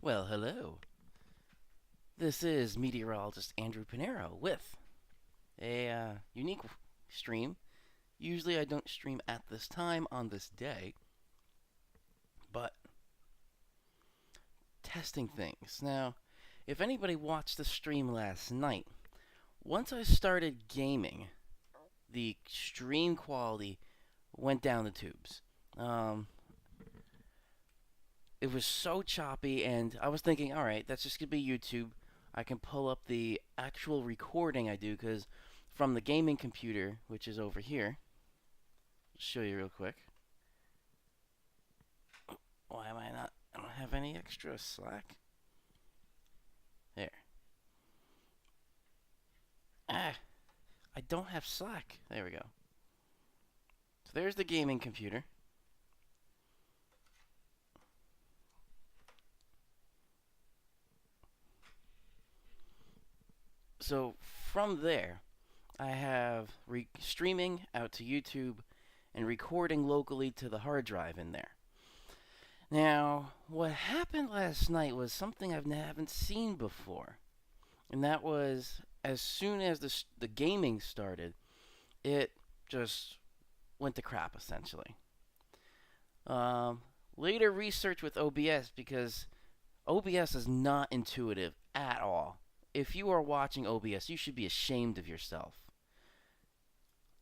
Well, hello. This is meteorologist Andrew Pinero with a unique stream. Usually I don't stream at this time on this day, but testing things. Now, if anybody watched the stream last night, once I started gaming, the stream quality went down the tubes. Um, it was so choppy, and I was thinking, all right, that's just gonna be YouTube. I can pull up the actual recording I do because from the gaming computer, which is over here, I'll show you real quick. Why am I not? I don't have any extra slack. There. Ah, I don't have slack. There we go. So there's the gaming computer. So from there, I have streaming out to YouTube and recording locally to the hard drive in there. Now, what happened last night was something I haven't seen before, and that was as soon as the gaming started, it just went to crap essentially. Um, Later research with OBS because OBS is not intuitive at all. If you are watching OBS, you should be ashamed of yourself.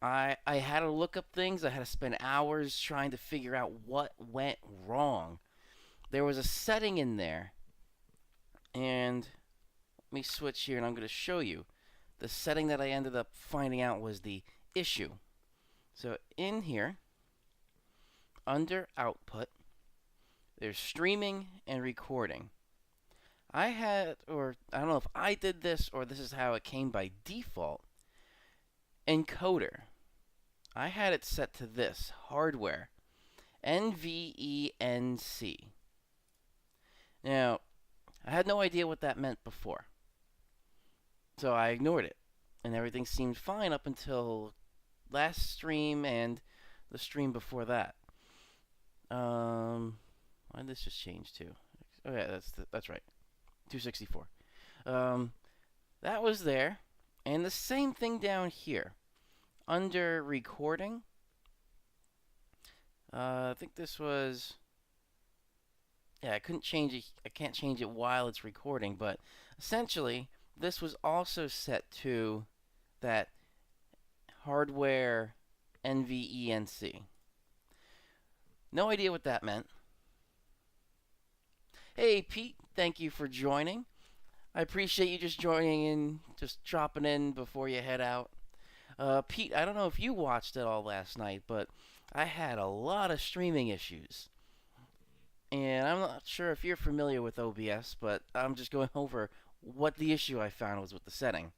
I had to look up things. I had to spend hours trying to figure out what went wrong. There was a setting in there, and let me switch here, and I'm going to show you. The setting that I ended up finding out was the issue. So in here, under output, there's streaming and recording. I had, or I don't know if I did this or this is how it came by default, encoder. I had it set to this, hardware, NVENC. Now, I had no idea what that meant before, so I ignored it, and everything seemed fine up until last stream and the stream before that. Why did this just change to? Oh yeah, that's right, 264. That was there, and the same thing down here under recording. I think this was. Yeah, I couldn't change it. I can't change it while it's recording, but essentially, this was also set to that hardware NVENC. No idea what that meant. Hey, Pete, thank you for joining. I appreciate you just joining in, just dropping in before you head out. Pete, I don't know if you watched it all last night, but I had a lot of streaming issues. And I'm not sure if you're familiar with OBS, but I'm just going over what the issue I found was with the setting.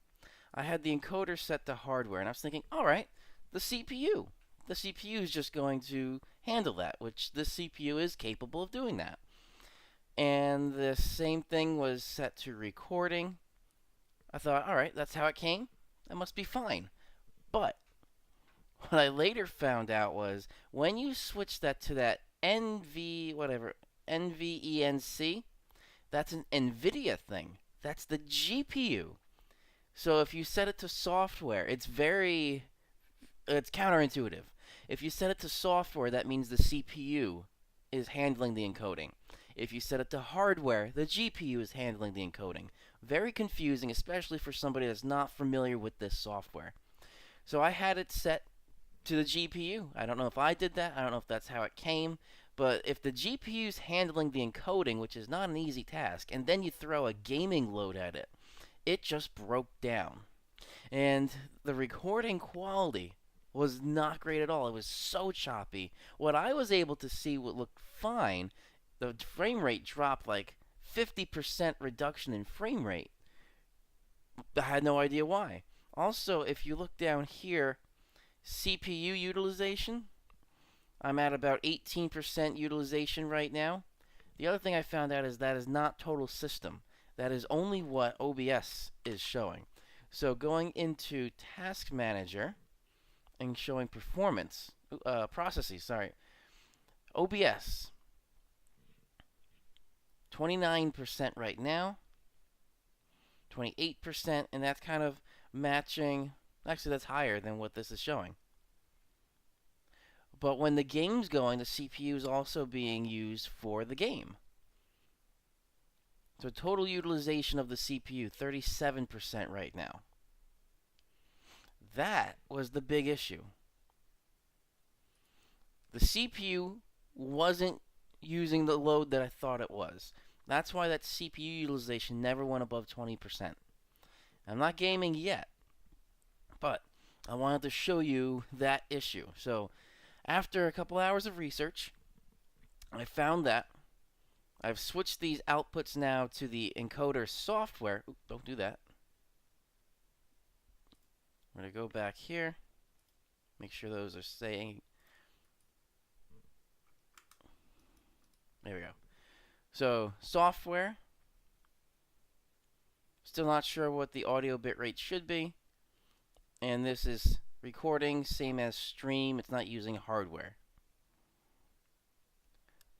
I had the encoder set to hardware, and I was thinking, all right, the CPU. The CPU is just going to handle that, which the CPU is capable of doing that. And the same thing was set to recording. I thought, all right, that's how it came. That must be fine. But what I later found out was when you switch that to that NVENC, that's an NVIDIA thing. That's the GPU. So if you set it to software, it's counterintuitive. If you set it to software, that means the CPU is handling the encoding. If you set it to hardware, the GPU is handling the encoding. Very confusing, especially for somebody that's not familiar with this software. So I had it set to the GPU. I don't know if I did that. I don't know if that's how it came. But if the GPU is handling the encoding, which is not an easy task, and then you throw a gaming load at it, it just broke down. And the recording quality was not great at all. It was so choppy. What I was able to see would look fine. The frame rate dropped like 50% reduction in frame rate. I had no idea why. Also, if you look down here, CPU utilization, I'm at about 18% utilization right now. The other thing I found out is that is not total system. That is only what OBS is showing. So going into Task Manager and showing performance, processes, sorry, OBS. 29% right now, 28%, and that's kind of matching. Actually, that's higher than what this is showing. But when the game's going, the CPU is also being used for the game. So total utilization of the CPU, 37% right now. That was the big issue. The CPU wasn't using the load that I thought it was. That's why that CPU utilization never went above 20%. I'm not gaming yet, but I wanted to show you that issue. So after a couple hours of research, I found that I've switched these outputs now to the encoder software. Oops, don't do that. I'm going to go back here, make sure those are staying. There we go. So software, still not sure what the audio bitrate should be. And this is recording, same as stream. It's not using hardware.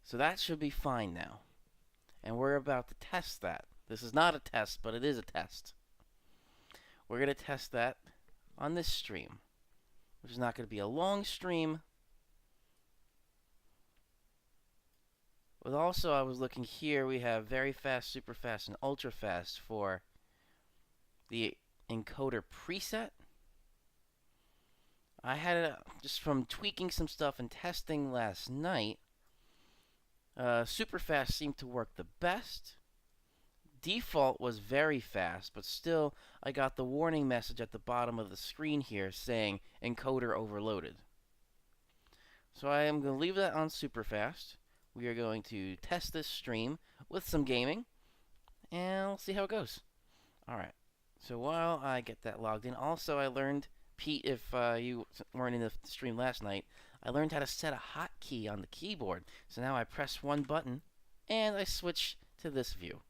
So that should be fine now. And we're about to test that. This is not a test, but it is a test. We're going to test that on this stream, which is not going to be a long stream. But also, I was looking here, we have very fast, super fast, and ultra fast for the encoder preset. I had it just from tweaking some stuff and testing last night. Super fast seemed to work the best. Default was very fast, but still I got the warning message at the bottom of the screen here saying encoder overloaded. So I am going to leave that on super fast. We are going to test this stream with some gaming, and we'll see how it goes. Alright, so while I get that logged in, also I learned, Pete, if you weren't in the stream last night, I learned how to set a hotkey on the keyboard. So now I press one button, and I switch to this view.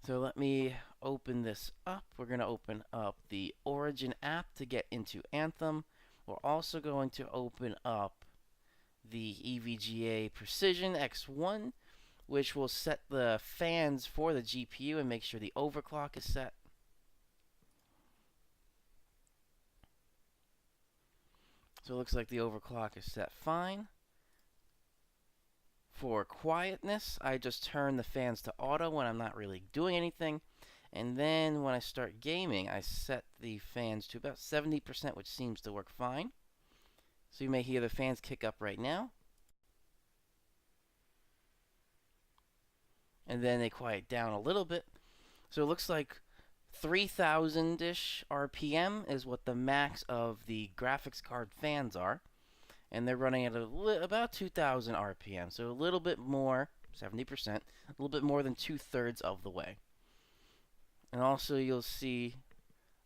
So let me open this up. We're going to open up the Origin app to get into Anthem. We're also going to open up the EVGA Precision X1, which will set the fans for the GPU and make sure the overclock is set. So it looks like the overclock is set fine. For quietness, I just turn the fans to auto when I'm not really doing anything. And then when I start gaming, I set the fans to about 70%, which seems to work fine. So you may hear the fans kick up right now. And then they quiet down a little bit. So it looks like 3,000-ish RPM is what the max of the graphics card fans are. And they're running at about 2,000 RPM. So a little bit more, 70%, a little bit more than 2/3 of the way. And also you'll see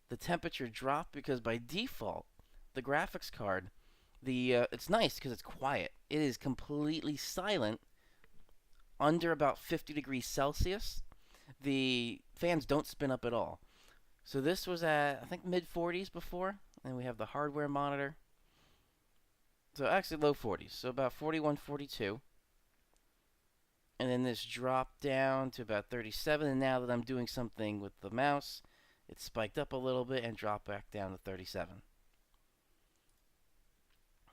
the temperature drop because by default, the graphics card, it's nice because it's quiet. It is completely silent under about 50 degrees Celsius. The fans don't spin up at all. So this was at, I think, mid-40s before. And we have the hardware monitor. So actually low 40s. So about 41, 42. And then this dropped down to about 37. And now that I'm doing something with the mouse, it spiked up a little bit and dropped back down to 37.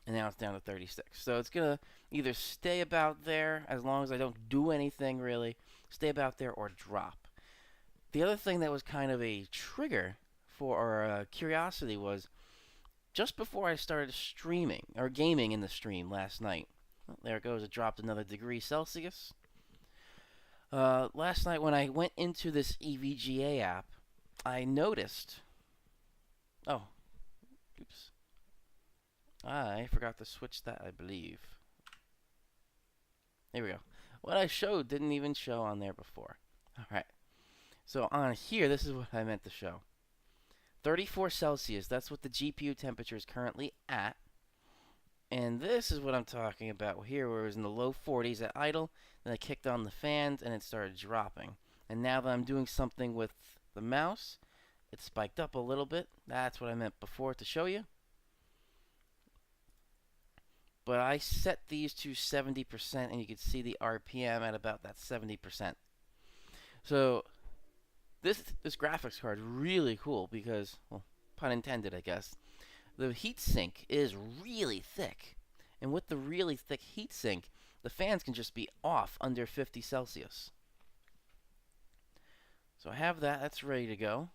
And now it's down to 36. So it's going to either stay about there, as long as I don't do anything really, stay about there, or drop. The other thing that was kind of a trigger for curiosity was just before I started streaming, or gaming in the stream last night. Well, there it goes, it dropped another degree Celsius. Last night when I went into this EVGA app, I noticed... Oh, oops. I forgot to switch that, I believe. There we go. What I showed didn't even show on there before. Alright. So on here, this is what I meant to show. 34 Celsius, that's what the GPU temperature is currently at. And this is what I'm talking about here, where it was in the low 40s at idle. Then I kicked on the fans, and it started dropping. And now that I'm doing something with the mouse, it spiked up a little bit. That's what I meant before to show you. But I set these to 70%, and you can see the RPM at about that 70%. So this graphics card is really cool because, well, pun intended, I guess. The heatsink is really thick, and with the really thick heatsink, the fans can just be off under 50 Celsius. So I have that. That's ready to go.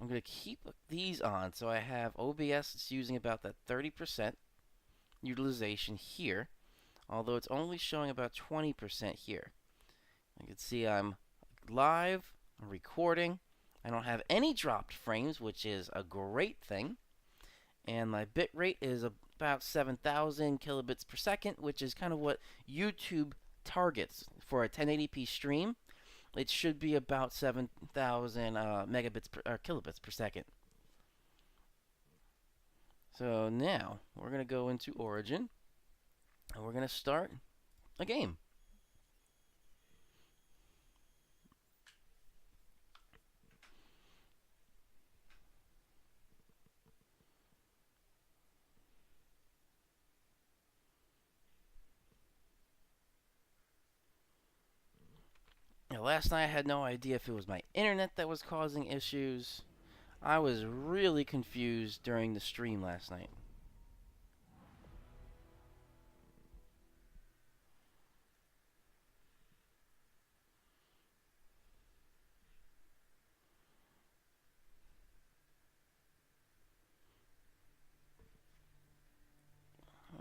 I'm going to keep these on. So I have OBS that's using about that 30% utilization here, although it's only showing about 20% here. You can see I'm live, I'm recording. I don't have any dropped frames, which is a great thing. And my bit rate is about 7,000 kilobits per second, which is kind of what YouTube targets for a 1080p stream. It should be about 7,000 megabits or kilobits per second. So now we're going to go into Origin, and we're going to start a game. Now, last night I had no idea if it was my internet that was causing issues. I was really confused during the stream last night.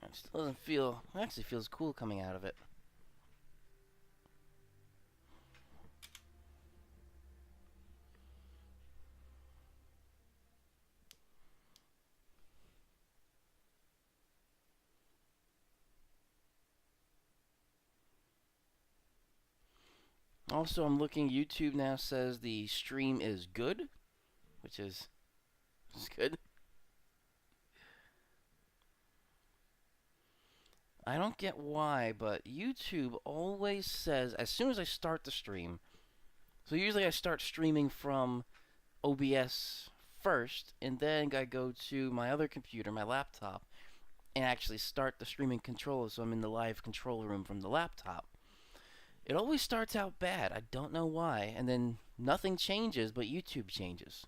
It still doesn't feel, it actually feels cool coming out of it. Also, I'm looking, YouTube now says the stream is good, which is good. I don't get why, but YouTube always says, as soon as I start the stream, so usually I start streaming from OBS first, and then I go to my other computer, my laptop, and actually start the streaming controller, so I'm in the live control room from the laptop. It always starts out bad. I don't know why, and then nothing changes, but YouTube changes.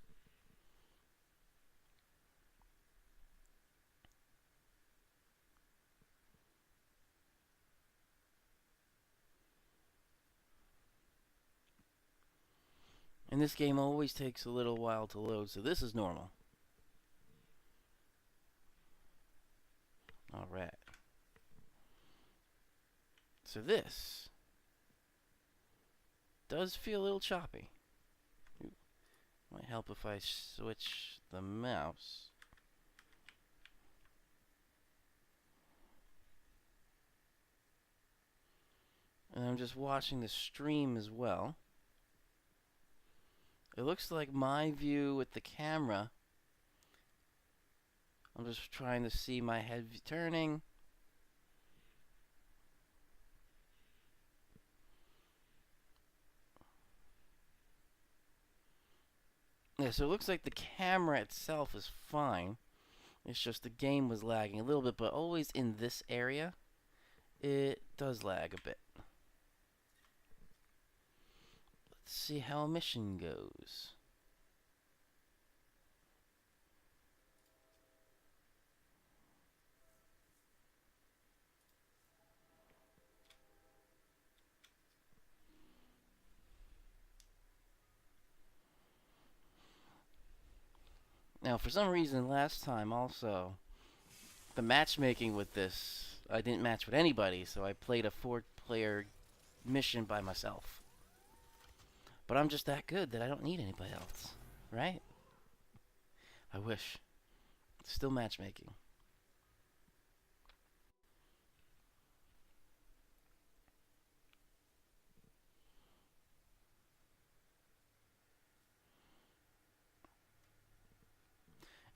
And this game always takes a little while to load, so this is normal. Alright. So this does feel a little choppy. Ooh. Might help if I switch the mouse. And I'm just watching the stream as well. It looks like my view with the camera. I'm just trying to see my head turning. Yeah, so it looks like the camera itself is fine. It's just the game was lagging a little bit, but always in this area, it does lag a bit. Let's see how a mission goes. Now, for some reason, last time also, the matchmaking with this, I didn't match with anybody, so I played a 4-player mission by myself. But I'm just that good that I don't need anybody else, right? I wish. Still matchmaking.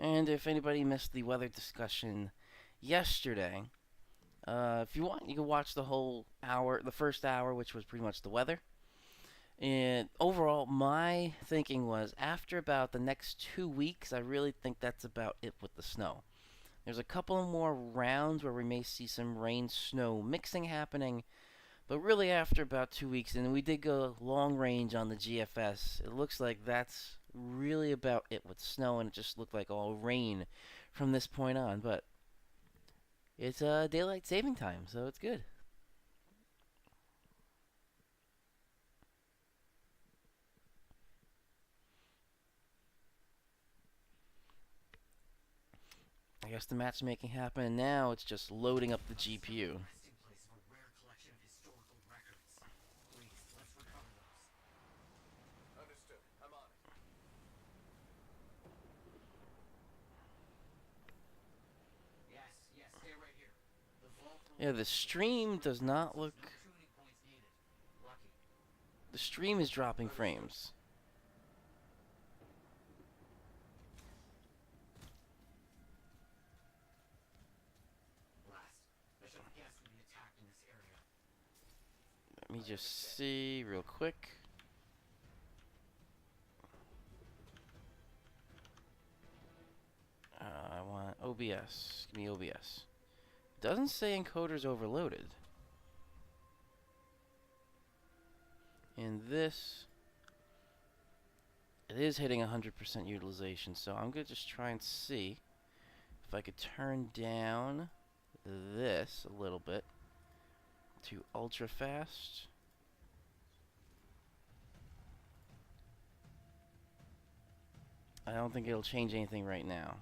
And if anybody missed the weather discussion yesterday, if you want, you can watch the whole hour, the first hour, which was pretty much the weather. And overall, my thinking was after about the next 2 weeks, I really think that's about it with the snow. There's a couple more rounds where we may see some rain-snow mixing happening, but really after about 2 weeks, and we did go long range on the GFS, it looks like that's really about it with snow, and it just looked like all rain from this point on. But it's daylight saving time, so it's good. I guess the matchmaking happened, now it's just loading up the GPU. Yeah, the stream does not look... The stream is dropping frames. Let me just see real quick. I want OBS. Give me OBS. Doesn't say encoder's overloaded. In this, it is hitting 100% utilization, so I'm going to just try and see if I could turn down this a little bit to ultra fast. I don't think it'll change anything right now.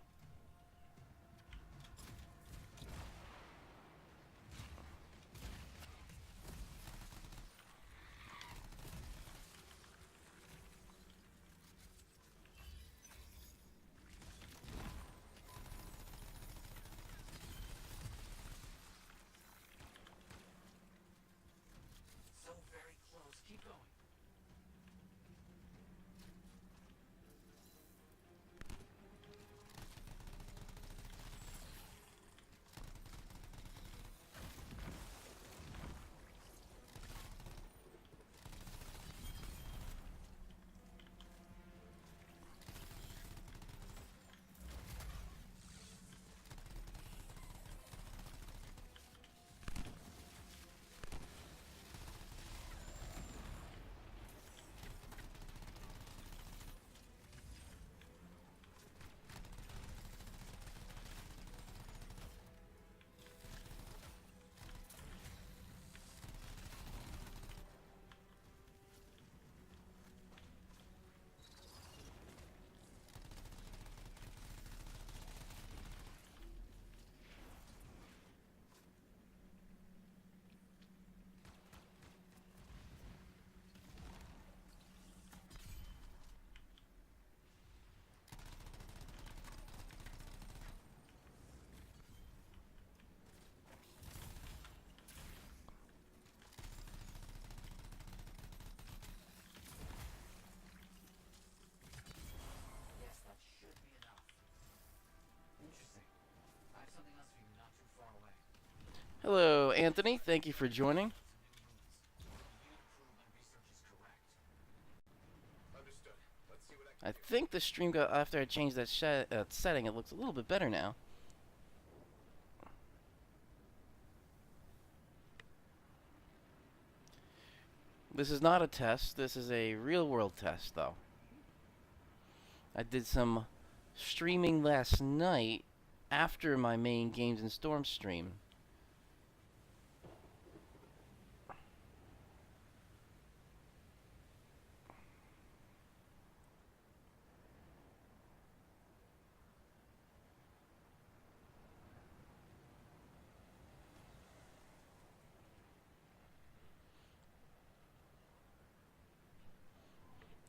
Hello, Anthony. Thank you for joining. I think the stream got, after I changed that setting, it looks a little bit better now. This is not a test. This is a real-world test, though. I did some streaming last night after my main Games and Storm stream.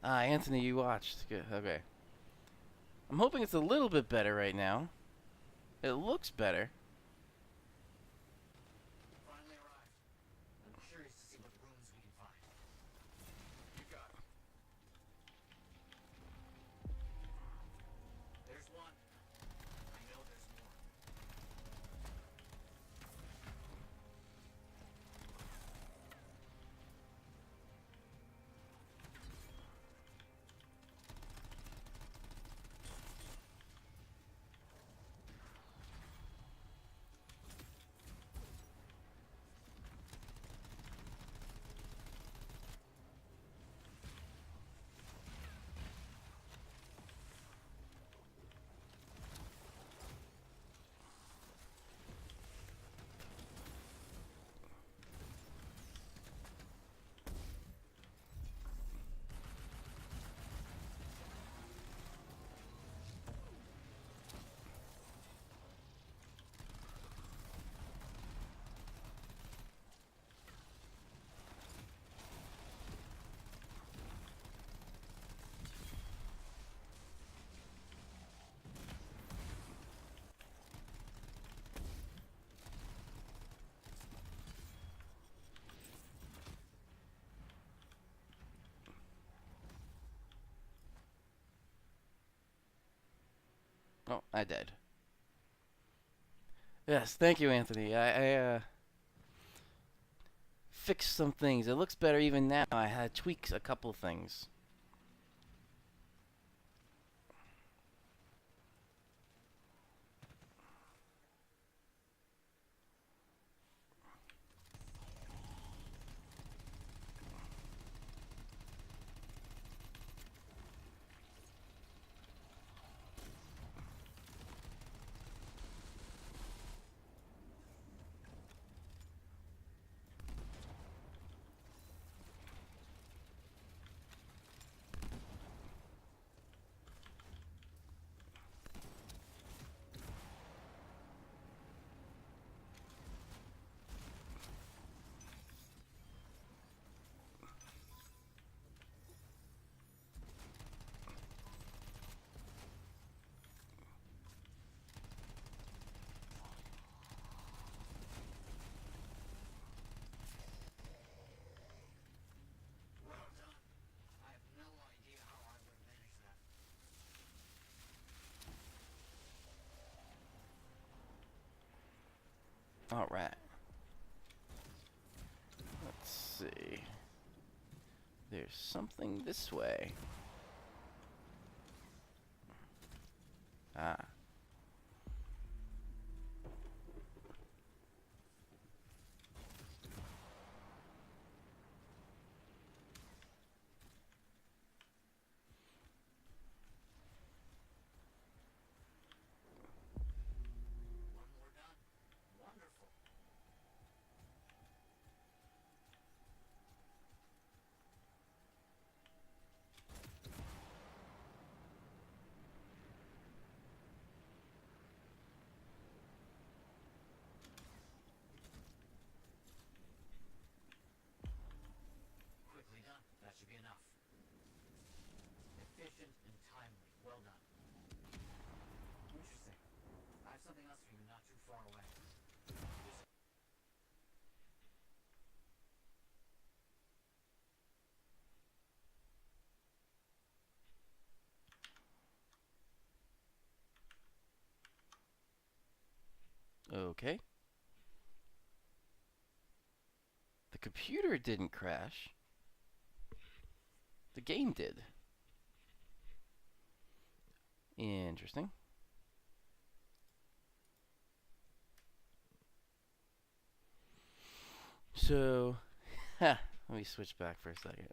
Ah, Anthony, you watched. Good. Okay. I'm hoping it's a little bit better right now. It looks better. Oh, I did. Yes, thank you, Anthony. I fixed some things. It looks better even now. I had tweaks a couple things. All right. Let's see. There's something this way. Ah. Quickly done. That should be enough. Efficient and timely. Well done. Interesting. I have something else for you not too far away. Okay. The computer didn't crash. The game did. Interesting. So, let me switch back for a second.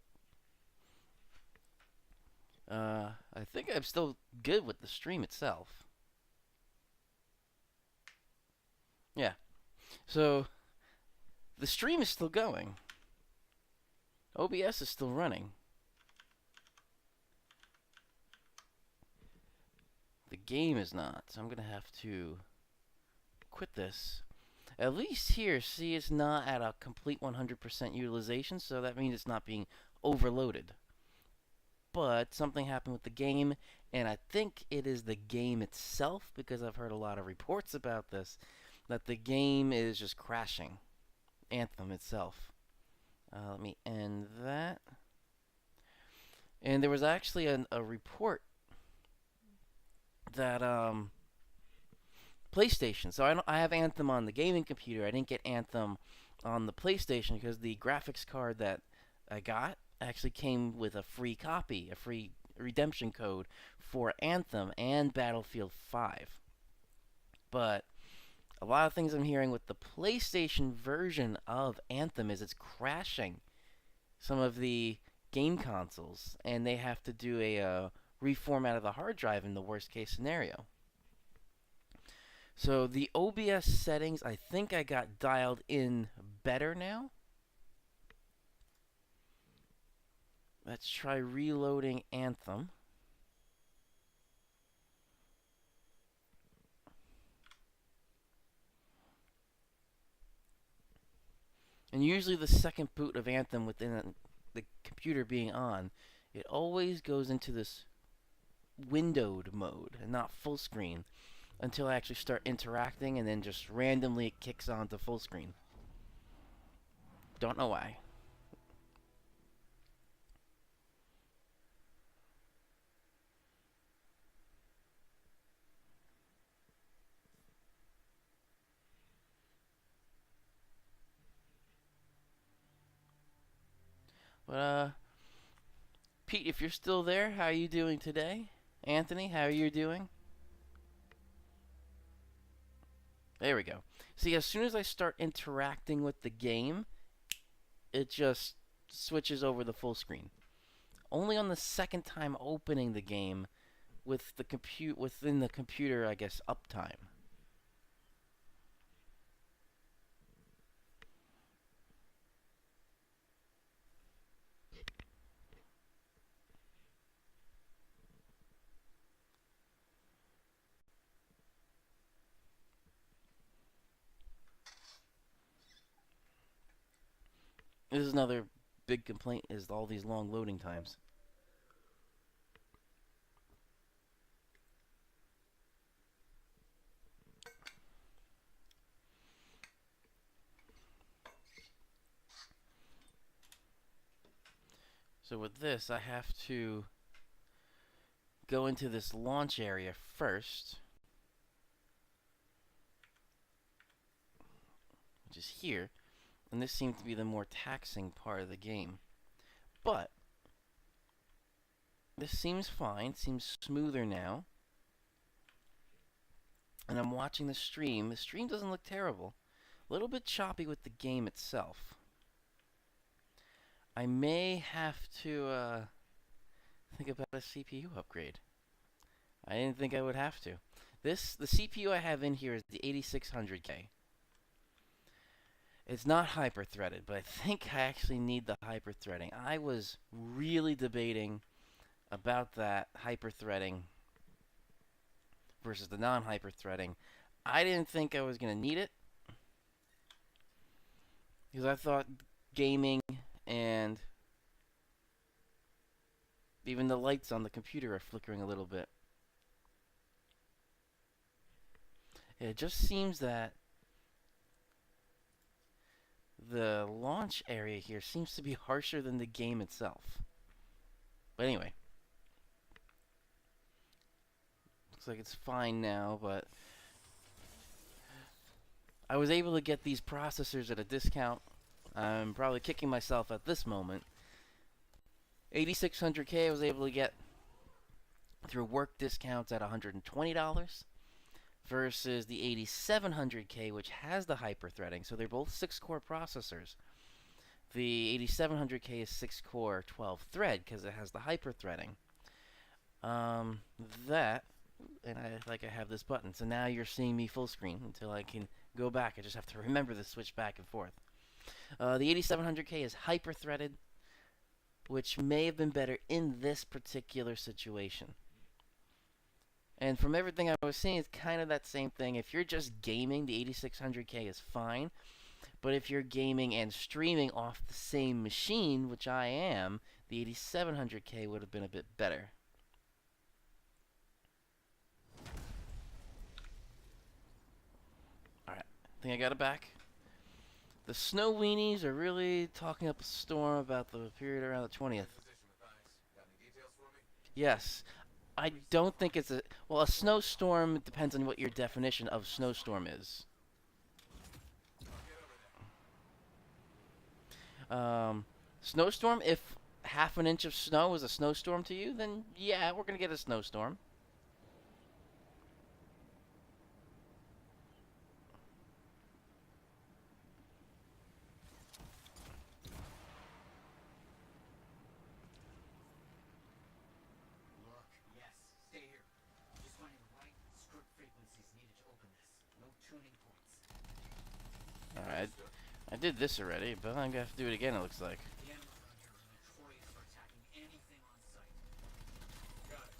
I think I'm still good with the stream itself. Yeah. So, the stream is still going. OBS is still running. The game is not. So I'm going to have to quit this. At least here, see, it's not at a complete 100% utilization, so that means it's not being overloaded. But something happened with the game, and I think it is the game itself, because I've heard a lot of reports about this, that the game is just crashing. Anthem itself. Let me end that. And there was actually a report that PlayStation. So I have Anthem on the gaming computer. I didn't get Anthem on the PlayStation because the graphics card that I got actually came with a free copy, a free redemption code for Anthem and Battlefield 5. But a lot of things I'm hearing with the PlayStation version of Anthem is it's crashing some of the game consoles, and they have to do a reformat of the hard drive in the worst case scenario. So the OBS settings, I think I got dialed in better now. Let's try reloading Anthem. And usually the second boot of Anthem within the computer being on, it always goes into this windowed mode and not full screen until I actually start interacting, and then just randomly it kicks on to full screen. Don't know why. But Pete, if you're still there, how are you doing today? Anthony, how are you doing? There we go. See, as soon as I start interacting with the game, it just switches over the full screen. Only on the second time opening the game with the within the computer, I guess, uptime. This is another big complaint is all these long loading times. So with this, I have to go into this launch area first, which is here, and this seems to be the more taxing part of the game. But this seems fine, seems smoother now. And I'm watching the stream. The stream doesn't look terrible. A little bit choppy with the game itself. I may have to think about a CPU upgrade. I didn't think I would have to. The CPU I have in here is the 8600K. It's not hyper-threaded, but I think I actually need the hyper-threading. I was really debating about that hyper-threading versus the non-hyper-threading. I didn't think I was going to need it because I thought gaming and even the lights on the computer are flickering a little bit. It just seems that the launch area here seems to be harsher than the game itself. But anyway. Looks like it's fine now, but I was able to get these processors at a discount. I'm probably kicking myself at this moment. 8600K I was able to get through work discounts at $120 versus the 8700K, which has the hyper-threading. So they're both 6-core processors. The 8700K is 6-core 12-thread because it has the hyper-threading. And I have this button. So now you're seeing me full screen until I can go back. I just have to remember to switch back and forth. The 8700K is hyper-threaded, which may have been better in this particular situation. And from everything I was seeing, it's kind of that same thing. If you're just gaming, the 8600K is fine. But if you're gaming and streaming off the same machine, which I am, the 8700K would have been a bit better. Alright, I think I got it back. The snow weenies are really talking up a storm about the period around the 20th. Yes. I don't think it's a snowstorm depends on what your definition of snowstorm is. Snowstorm, if half an inch of snow is a snowstorm to you, then yeah, we're gonna get a snowstorm. Look, yes, stay here. Just finding the right script frequencies needed to open this. No tuning points. Alright, I did this already, but I'm gonna have to do it again, it looks like. The animals around here are notorious for attacking anything on sight. Got it.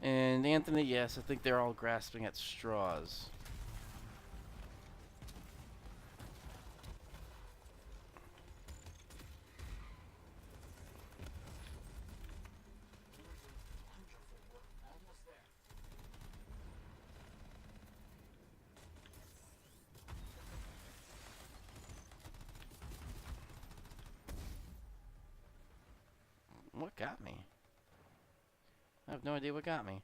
And Anthony, yes, I think they're all grasping at straws. got me? I have no idea what got me.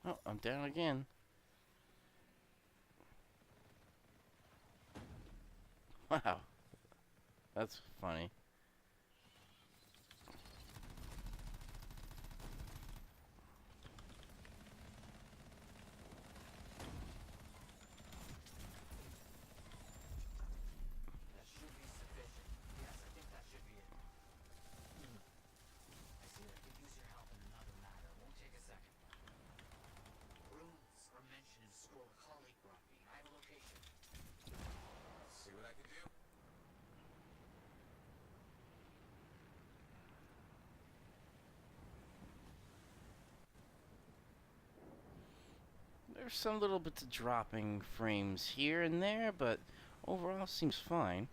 Oh, I'm down again. Wow, that's funny. That should be sufficient. Yes, I think that should be it. I see I could use your help in another matter. Won't take a second. Runes are mentioned in a scroll a colleague brought me. I have a location. See what I can do? There's some little bits of dropping frames here and there, but overall seems fine.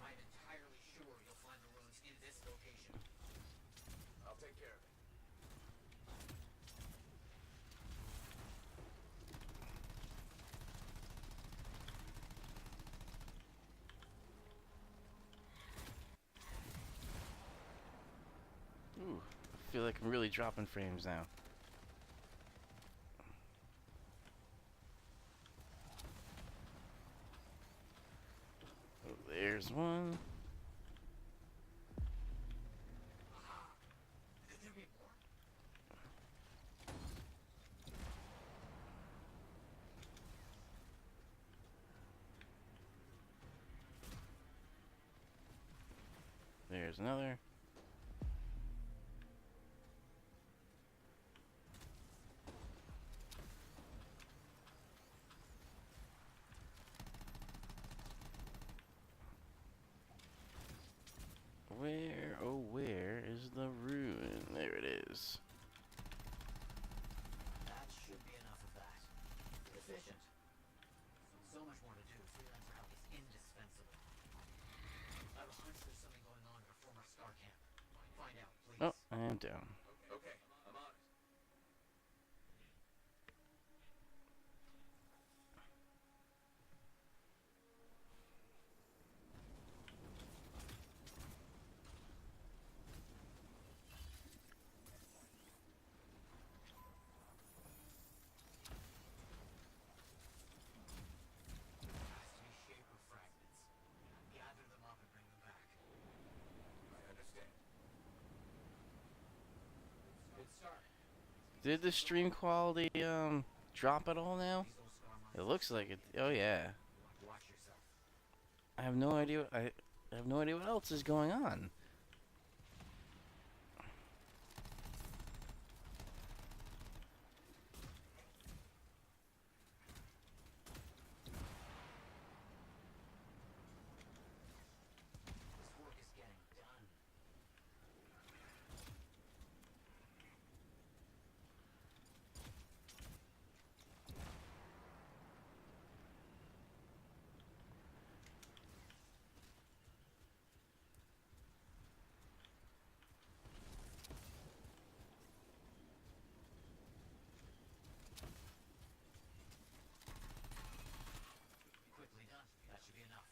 I'm entirely sure you'll find the runes in this location. I'll take care of it. Ooh, I feel like I'm really dropping frames now. Oh, there's one. Could there be more? There's another. Where, oh where is the ruin? There it is. That should be enough of that. Efficient. So much more to do. Freelancer help is indispensable. I have a hunch there's something going on at our former star camp. Find out, please. Oh, I am down. Okay, I'm on it. Has to be shaper fragments. Gather them up and bring them back. I understand. Good start. Did the stream quality drop at all now? These old scar It mines. looks like it. Oh yeah. Watch yourself. I have no idea. I have no idea what else is going on. This work is getting done. Quickly done. That should be enough.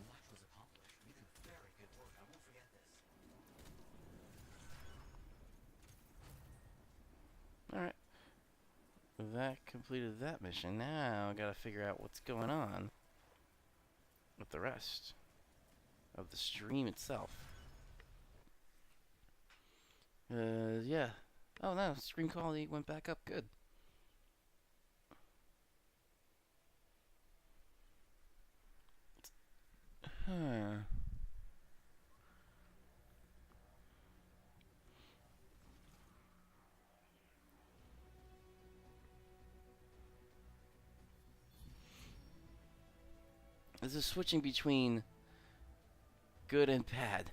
Much was accomplished. You did very good work. I won't forget this. Alright. That completed that mission. Now I gotta figure out what's going on with the rest of the stream itself. Yeah. Oh no, screen quality went back up. Good. Huh. This is switching between good and bad.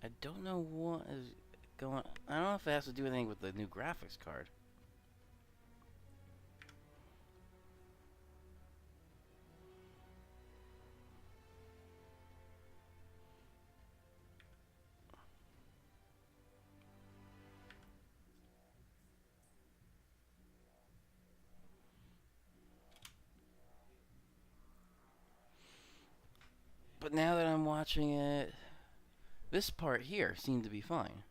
I don't know what is going. I don't know if it has to do anything with the new graphics card. But now that I'm watching it, this part here seemed to be fine.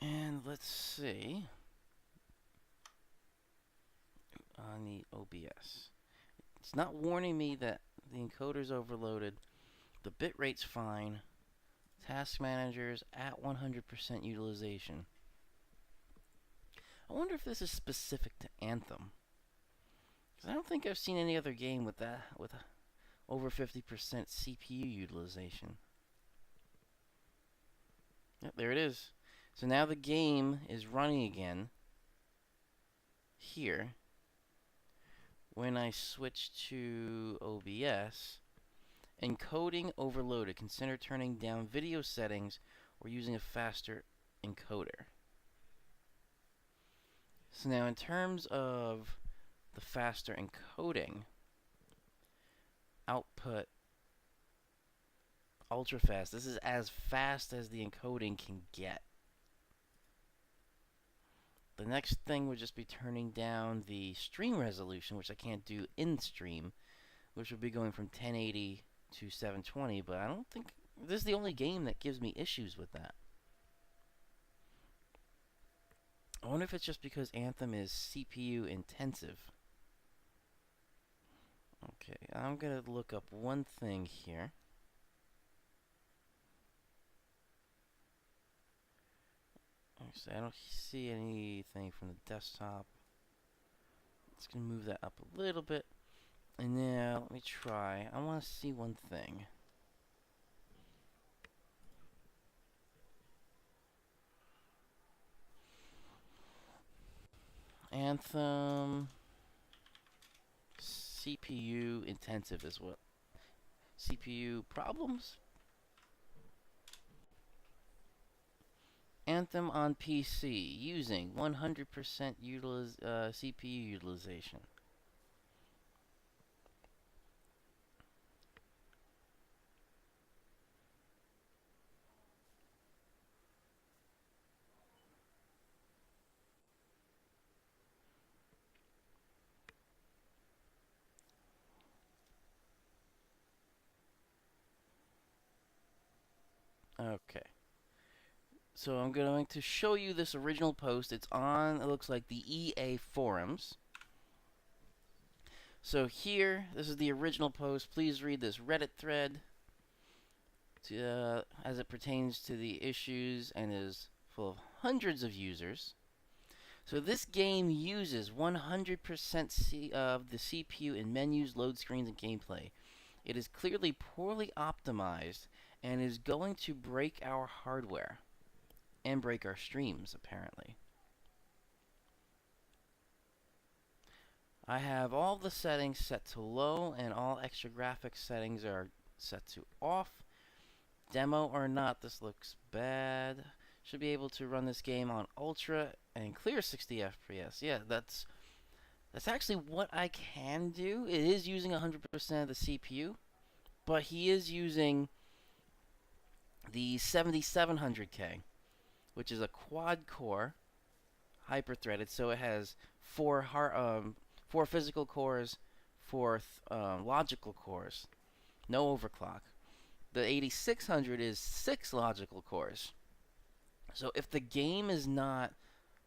And let's see on the OBS. It's not warning me that the encoder's overloaded. The bitrate's fine. Task managers at 100% utilization. I wonder if this is specific to Anthem. Because I don't think I've seen any other game with that, with over 50% CPU utilization. Yep, there it is. So now the game is running again. Here. When I switch to OBS, encoding overloaded. Consider turning down video settings or using a faster encoder. So now in terms of the faster encoding, output ultra fast. This is as fast as the encoding can get. The next thing would just be turning down the stream resolution, which I can't do in stream, which would be going from 1080 to 720, but I don't think this is the only game that gives me issues with that. I wonder if it's just because Anthem is CPU intensive. Okay, I'm gonna look up one thing here. Actually, I don't see anything from the desktop. It's gonna move that up a little bit. And now, let me try. I want to see one thing. Anthem CPU intensive is what? CPU problems? Anthem on PC using 100% CPU utilization. Okay. So I'm going to show you this original post. It's on, it looks like the EA forums. So here, this is the original post. Please read this Reddit thread as it pertains to the issues and is full of hundreds of users. So this game uses 100% of the CPU in menus, load screens, and gameplay. It is clearly poorly optimized and is going to break our hardware and break our streams, apparently. I have all the settings set to low and all extra graphics settings are set to off. Demo or not, this looks bad. Should be able to run this game on ultra and clear 60 FPS. Yeah, that's actually what I can do. It is using 100% of the CPU, but he is using the 7700K, which is a quad-core, hyper-threaded, so it has four physical cores, four logical cores, no overclock. The 8600 is 6 logical cores. So if the game is not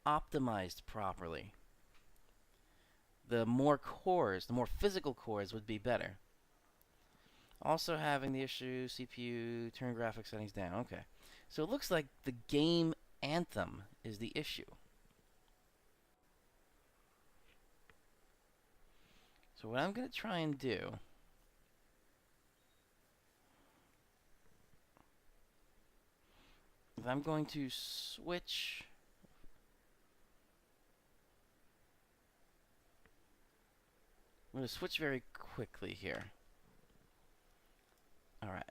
optimized properly, the more cores, the more physical cores would be better. Also having the issue, CPU, turn graphics settings down. Okay. So it looks like the game Anthem is the issue. So what I'm going to try and do is I'm going to switch. I'm going to switch very quickly here. Alright.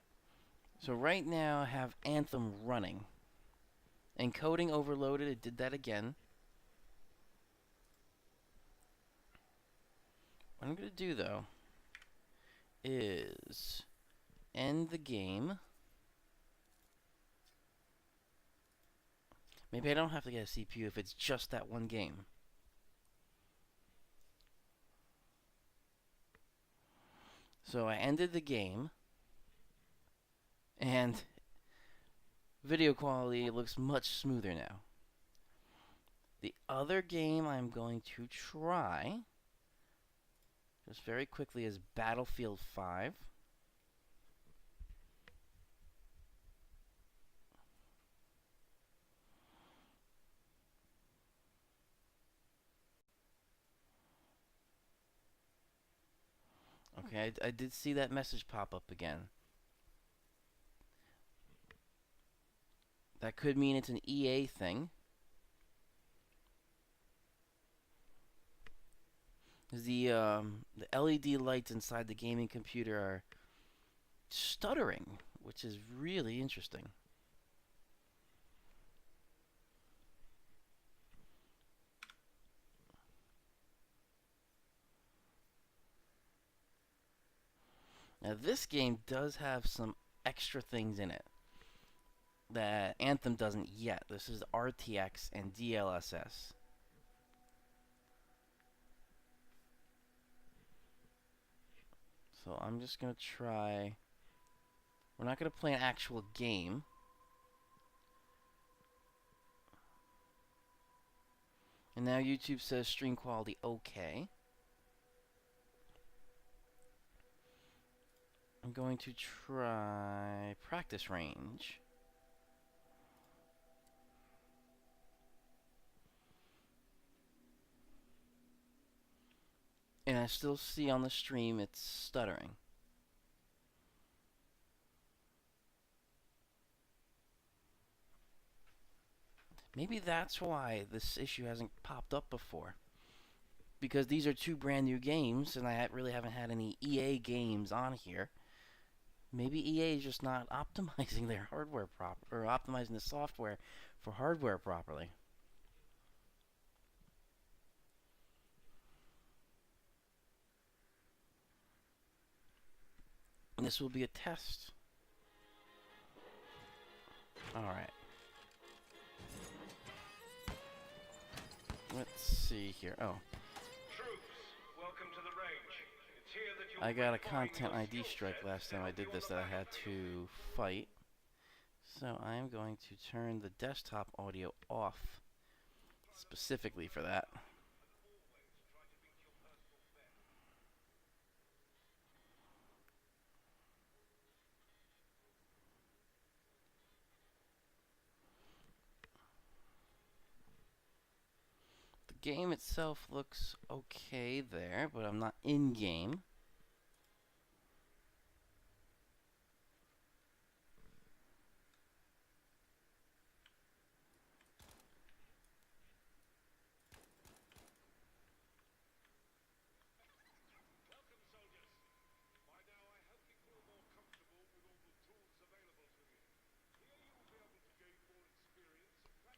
So right now I have Anthem running. Encoding overloaded, it did that again. What I'm going to do though is end the game. Maybe I don't have to get a CPU if it's just that one game. So I ended the game, and video quality looks much smoother now. The other game I'm going to try, just very quickly, is Battlefield 5. Okay, I did see that message pop up again. That could mean it's an EA thing. The LED lights inside the gaming computer are stuttering, which is really interesting. Now this game does have some extra things in it that Anthem doesn't yet. This is RTX and DLSS. So I'm just going to try. We're not going to play an actual game. And now YouTube says stream quality okay. I'm going to try practice range. And I still see on the stream it's stuttering. Maybe that's why this issue hasn't popped up before. Because these are two brand new games, and I really haven't had any EA games on here. Maybe EA is just not optimizing their hardware or optimizing the software for hardware properly. And this will be a test. Alright. Let's see here. Oh. I got a content ID strike last time I did this that I had to fight. So I am going to turn the desktop audio off specifically for that. The game itself looks okay there, but I'm not in game.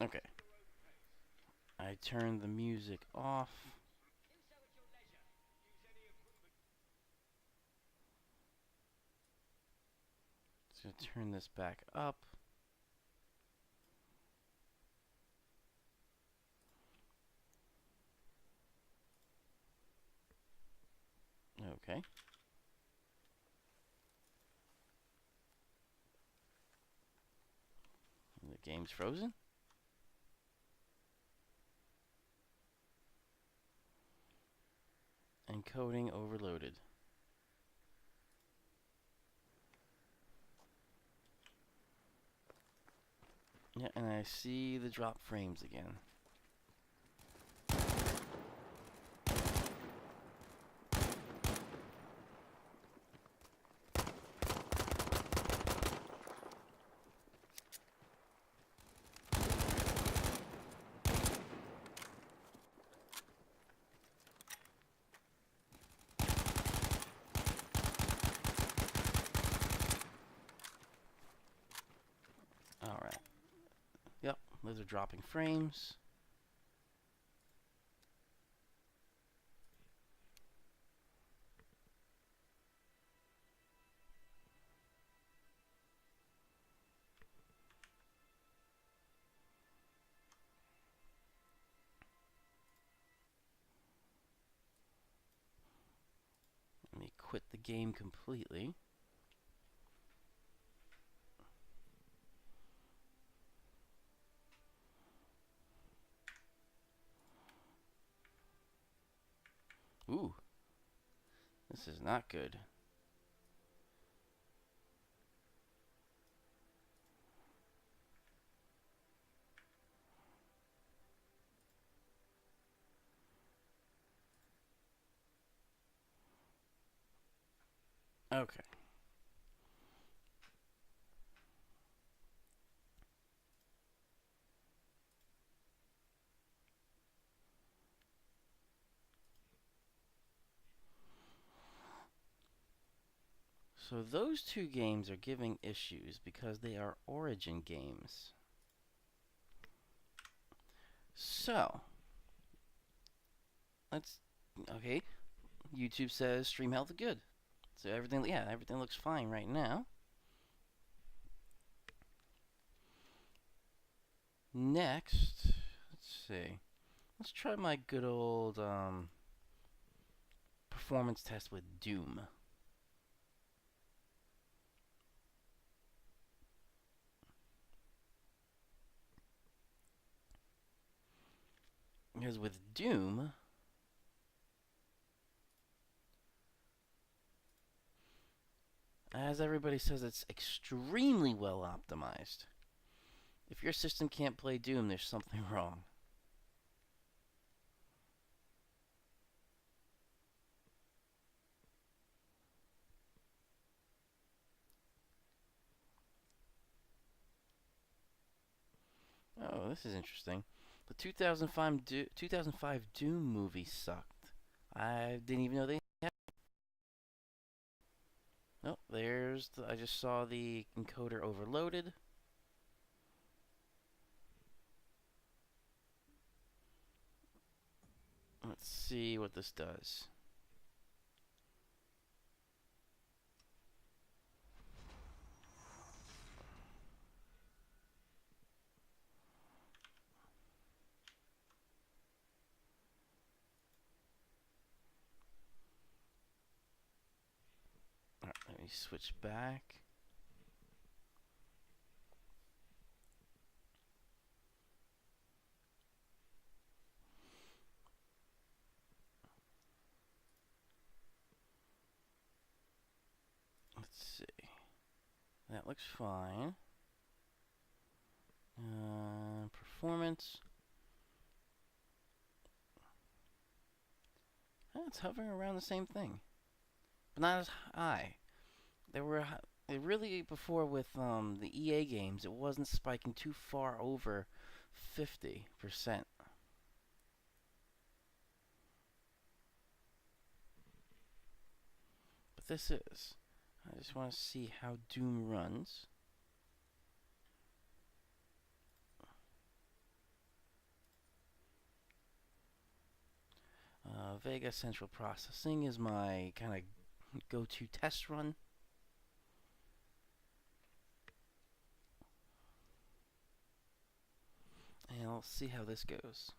Okay. I turned the music off. going to turn this back up. Okay. And the game's frozen. Encoding overloaded. Yeah, and I see the drop frames again. Alright. Yep, those are dropping frames. Let me quit the game completely. Ooh. This is not good. Okay. So those two games are giving issues because they are Origin games. So, let's, okay, YouTube says stream health good. So everything, yeah, everything looks fine right now. Next, let's see. Let's try my good old performance test with Doom. Because with Doom, as everybody says, it's extremely well optimized. If your system can't play Doom, there's something wrong. Oh, this is interesting. The 2005 Doom movie sucked. I didn't even know they had. Oh, there's the, I just saw the encoder overloaded. Let's see what this does. Alright, let me switch back. Let's see. That looks fine. Performance. It's hovering around the same thing, but not as high. There were it really before with the EA games, it wasn't spiking too far over 50%. But this is. I just want to see how Doom runs. Vega Central Processing is my kind of go-to test run. And we'll see how this goes.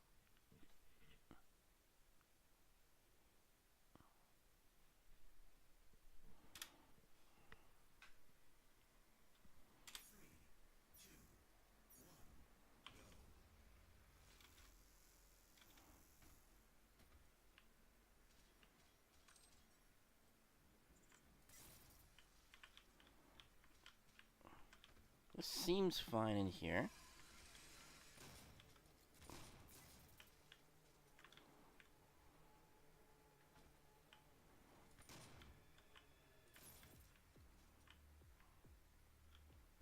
This seems fine in here.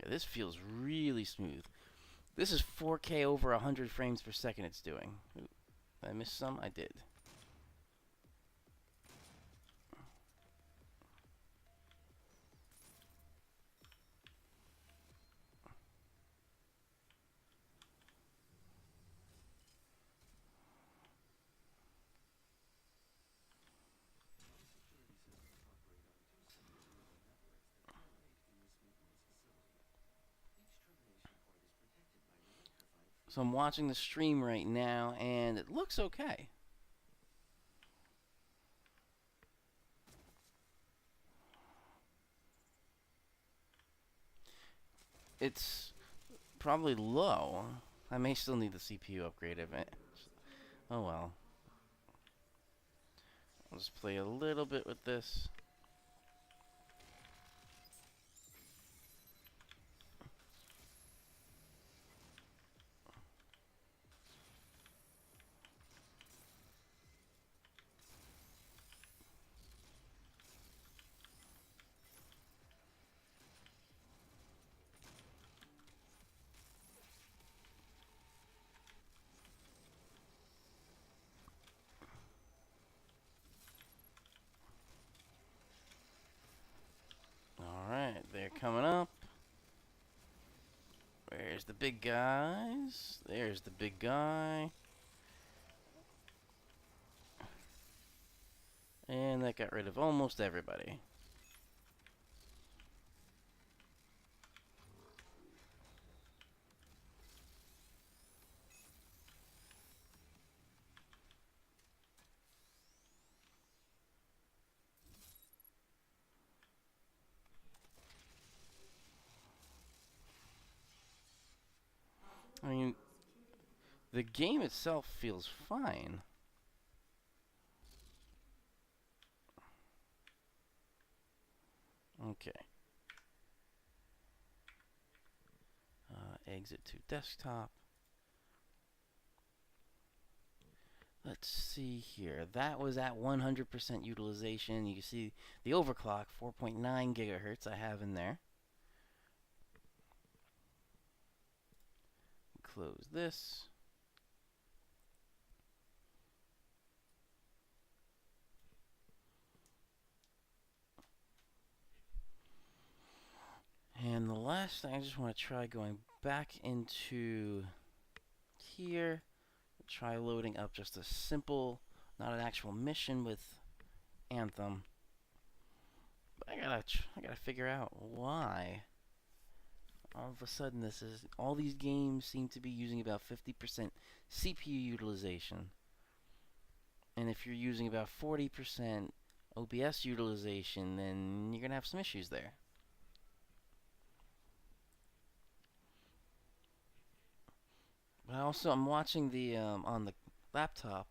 Yeah, this feels really smooth. This is 4K over 100 frames per second it's doing. Ooh, did I miss some? I did. So I'm watching the stream right now, and it looks okay. It's probably low. I may still need the CPU upgrade of it. Oh well. I'll just play a little bit with this. Alright, they're coming up. Where's the big guys? There's the big guy. And that got rid of almost everybody. I mean, the game itself feels fine. Okay. Exit to desktop. Let's see here. That was at 100% utilization. You can see the overclock, 4.9 gigahertz I have in there. Close this. And the last thing, I just want to try going back into here. Try loading up just a simple, not an actual mission with Anthem. But I gotta figure out why. All of a sudden, all these games seem to be using about 50% CPU utilization. And if you're using about 40% OBS utilization, then you're gonna have some issues there. But I'm watching the on the laptop,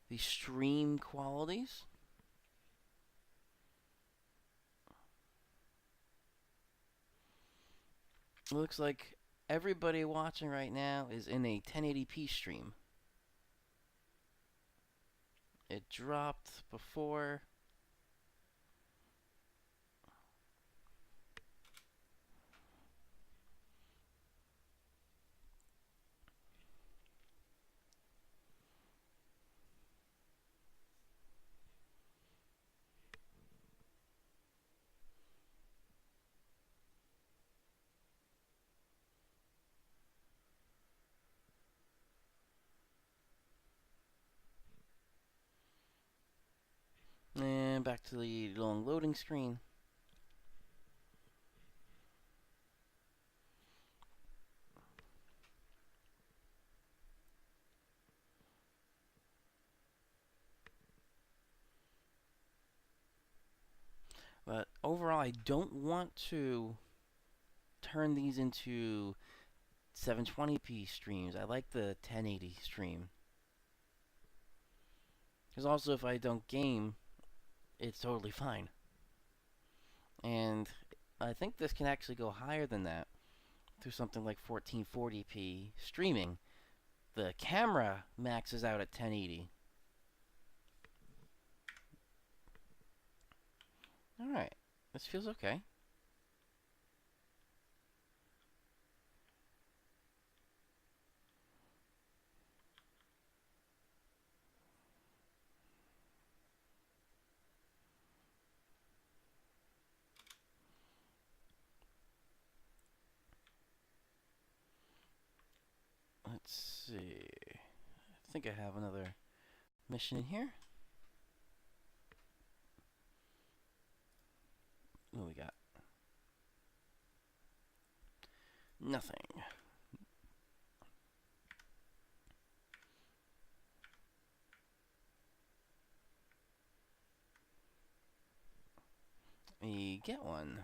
the stream qualities. It looks like everybody watching right now is in a 1080p stream. It dropped before. And back to the long loading screen. But overall, I don't want to turn these into 720p streams. I like the 1080 stream. Because also, if I don't game, it's totally fine. And I think this can actually go higher than that through something like 1440p streaming. The camera maxes out at 1080. Alright, this feels okay. Let's see. I think I have another mission in here. What do we got? Nothing. We get one.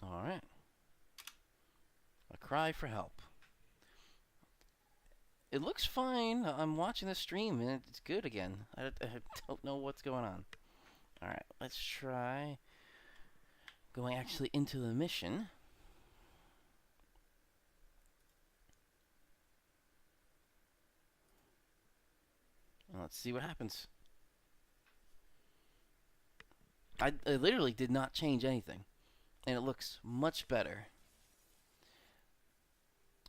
Alright. A cry for help. It looks fine. I'm watching the stream and it's good again. I don't know what's going on. Alright, let's try going actually into the mission. And let's see what happens. I literally did not change anything. And it looks much better.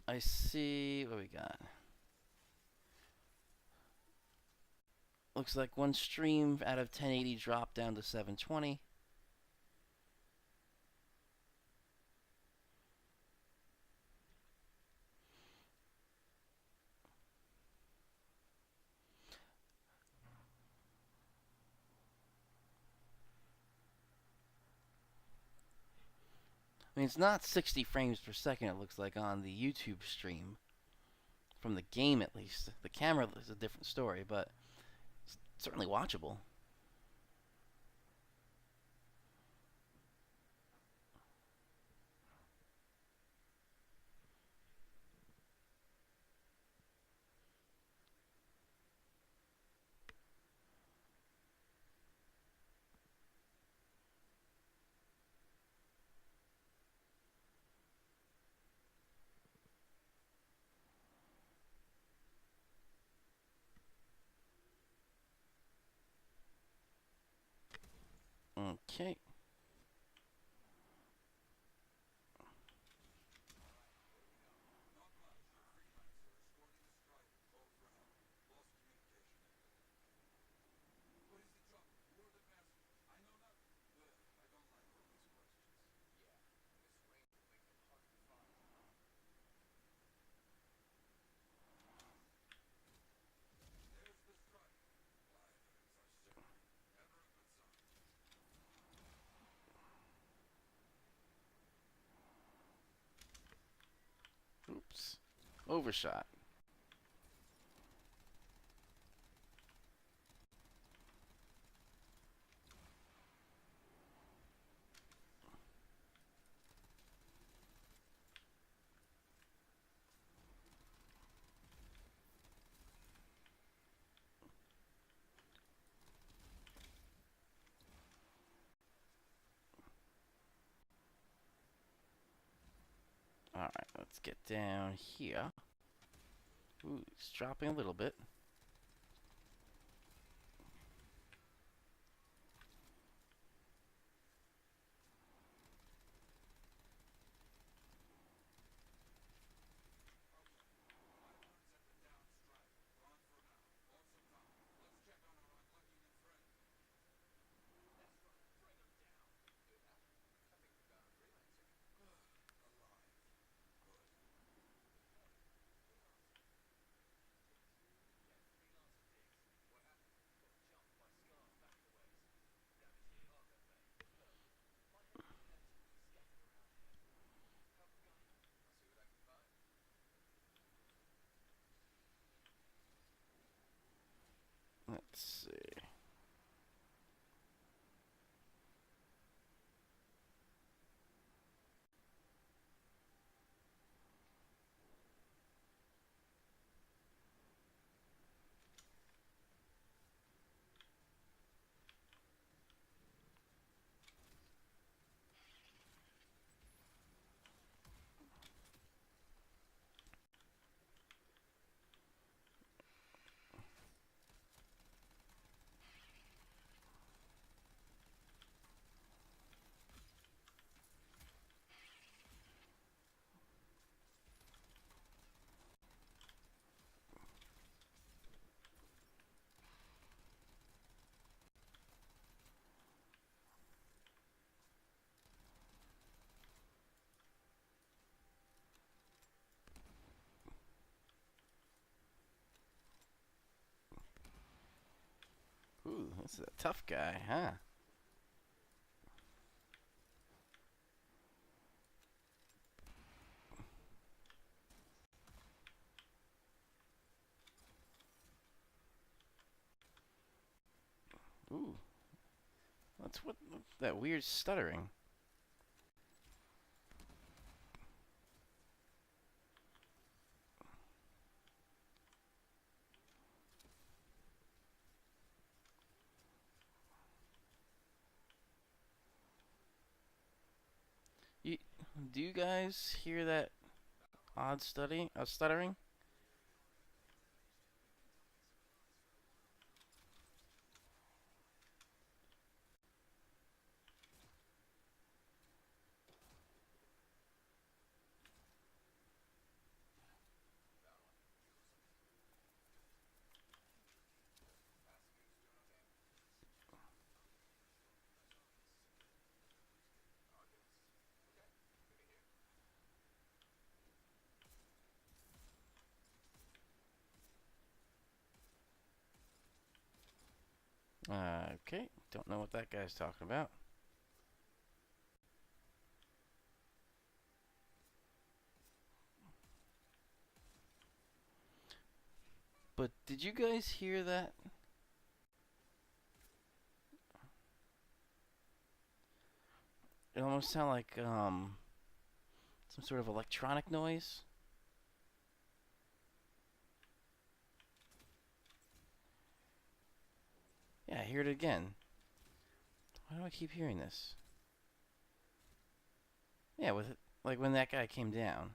I see what we got. Looks like one stream out of 1080 dropped down to 720. I mean, it's not 60 frames per second, it looks like, on the YouTube stream. From the game, at least. The camera is a different story, but it's certainly watchable. Okay. Oops. Overshot. Alright, let's get down here. Ooh, it's dropping a little bit. Let's see. Ooh, this is a tough guy, huh? Ooh, what's that weird stuttering? You, do you guys hear that odd stuttering? Okay, don't know what that guy's talking about. But did you guys hear that? It almost sounded like some sort of electronic noise. Yeah, I hear it again. Why do I keep hearing this? Yeah, with like when that guy came down.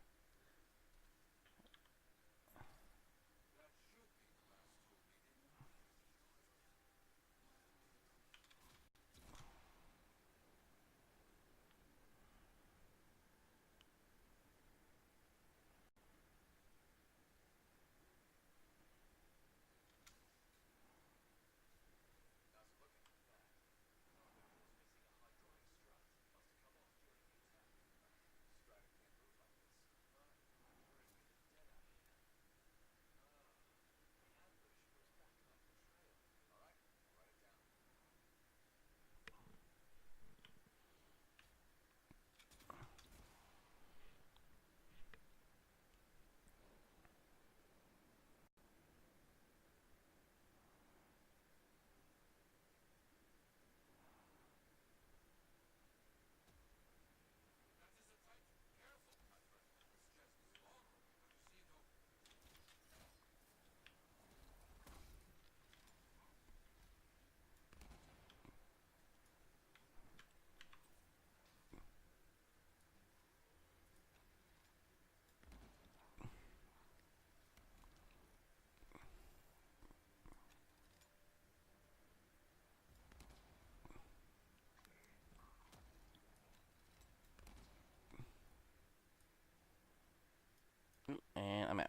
And I'm out.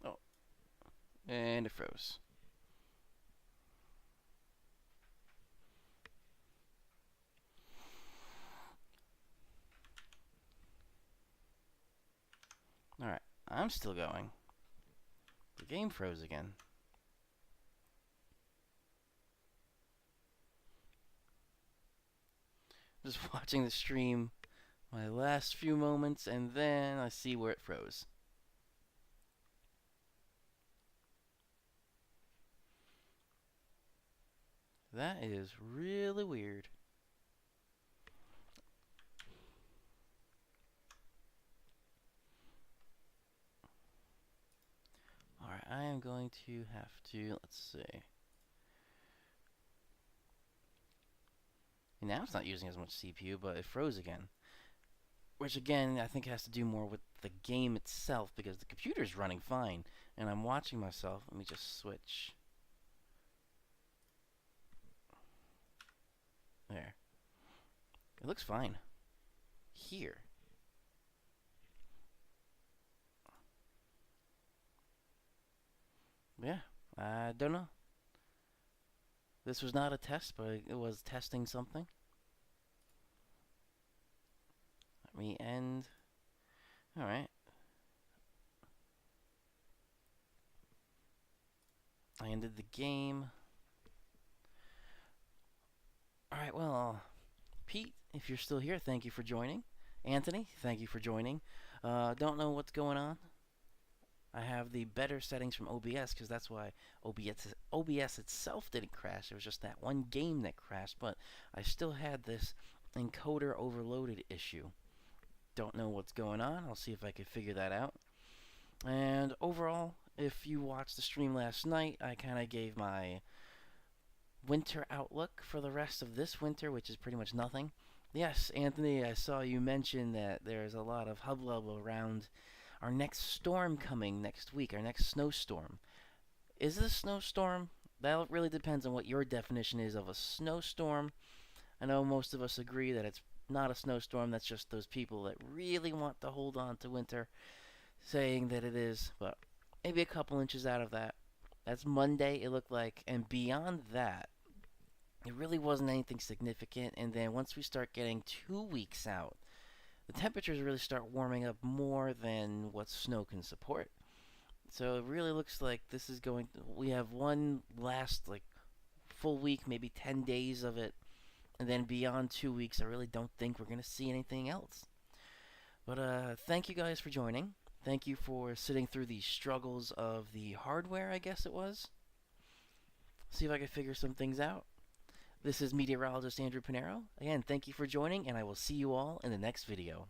Oh, and it froze. Alright, I'm still going. The game froze again. Just watching the stream my last few moments, and then I see where it froze. That is really weird. Alright, I am going to have to, let's see. Now it's not using as much CPU, but it froze again. Which again, I think has to do more with the game itself, because the computer's running fine, and I'm watching myself. Let me just switch. There. It looks fine. Here. Yeah, I don't know. This was not a test, but it was testing something. Let me end. Alright. I ended the game. Alright, well, Pete, if you're still here, thank you for joining. Anthony, thank you for joining. Don't know what's going on. I have the better settings from OBS, because that's why OBS itself didn't crash. It was just that one game that crashed, but I still had this encoder overloaded issue. Don't know what's going on. I'll see if I can figure that out. And overall, if you watched the stream last night, I kind of gave my winter outlook for the rest of this winter, which is pretty much nothing. Yes, Anthony, I saw you mention that there's a lot of hubbub around our next storm coming next week, our next snowstorm. Is it a snowstorm? That really depends on what your definition is of a snowstorm. I know most of us agree that it's not a snowstorm, that's just those people that really want to hold on to winter saying that it is, but maybe a couple inches out of that. That's Monday, it looked like, and beyond that, it really wasn't anything significant. And then once we start getting 2 weeks out, the temperatures really start warming up more than what snow can support. So it really looks like this is going to, we have one last like full week, maybe 10 days of it, and then beyond 2 weeks I really don't think we're going to see anything else. But thank you guys for joining. Thank you for sitting through the struggles of the hardware, I guess it was. See if I can figure some things out. This is meteorologist Andrew Pinero. Again, thank you for joining, and I will see you all in the next video.